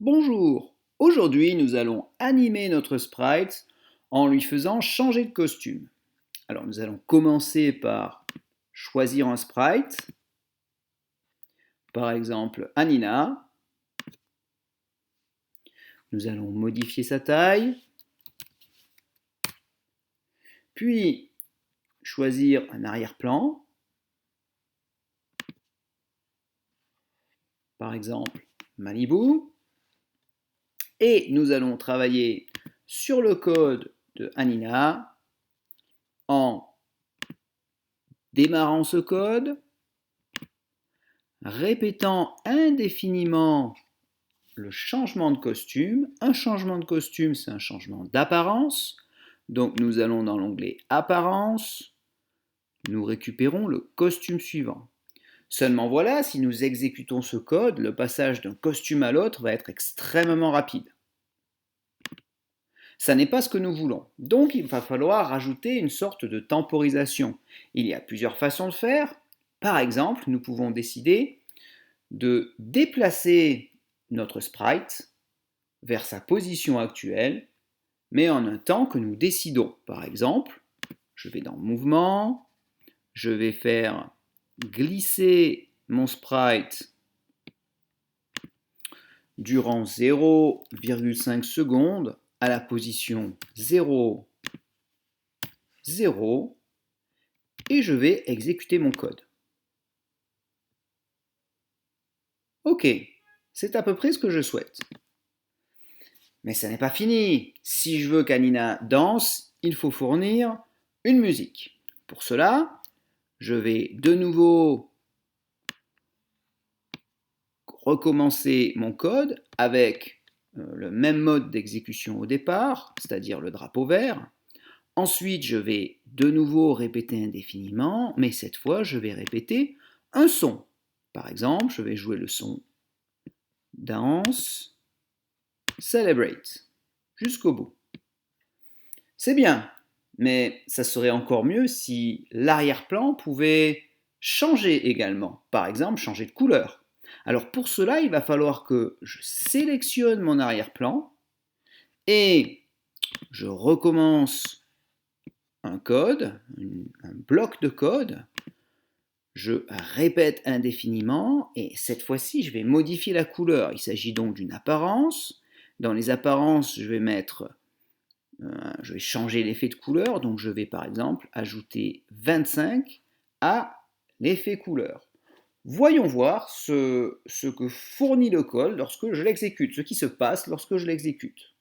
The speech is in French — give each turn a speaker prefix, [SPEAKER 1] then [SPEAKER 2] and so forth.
[SPEAKER 1] Bonjour, aujourd'hui nous allons animer notre sprite en lui faisant changer de costume. Alors nous allons commencer par choisir un sprite, par exemple Anina. Nous allons modifier sa taille, puis choisir un arrière-plan, par exemple Malibu, et nous allons travailler sur le code de Anina en démarrant ce code, répétant indéfiniment le changement de costume. Un changement de costume, c'est un changement d'apparence. Donc nous allons dans l'onglet Apparence, nous récupérons le costume suivant. Seulement voilà, si nous exécutons ce code, le passage d'un costume à l'autre va être extrêmement rapide. Ça n'est pas ce que nous voulons. Donc il va falloir rajouter une sorte de temporisation. Il y a plusieurs façons de faire. Par exemple, nous pouvons décider de déplacer notre sprite vers sa position actuelle, mais en un temps que nous décidons. Par exemple, je vais dans Mouvement, je vais faire glisser mon sprite durant 0,5 secondes à la position 0, 0, et je vais exécuter mon code. Ok, c'est à peu près ce que je souhaite. Mais ça n'est pas fini. Si je veux qu'Anina danse, il faut fournir une musique. Pour cela, je vais de nouveau recommencer mon code avec le même mode d'exécution au départ, c'est-à-dire le drapeau vert. Ensuite, je vais de nouveau répéter indéfiniment, mais cette fois, je vais répéter un son. Par exemple, je vais jouer le son Dance, Celebrate, jusqu'au bout. C'est bien, mais ça serait encore mieux si l'arrière-plan pouvait changer également, par exemple changer de couleur. Alors pour cela, il va falloir que je sélectionne mon arrière-plan et je recommence un code, un bloc de code, je répète indéfiniment et cette fois-ci je vais modifier la couleur. Il s'agit donc d'une apparence. Dans les apparences, je vais changer l'effet de couleur, donc je vais par exemple ajouter 25 à l'effet couleur. Voyons voir ce que fournit le code lorsque je l'exécute, ce qui se passe lorsque je l'exécute.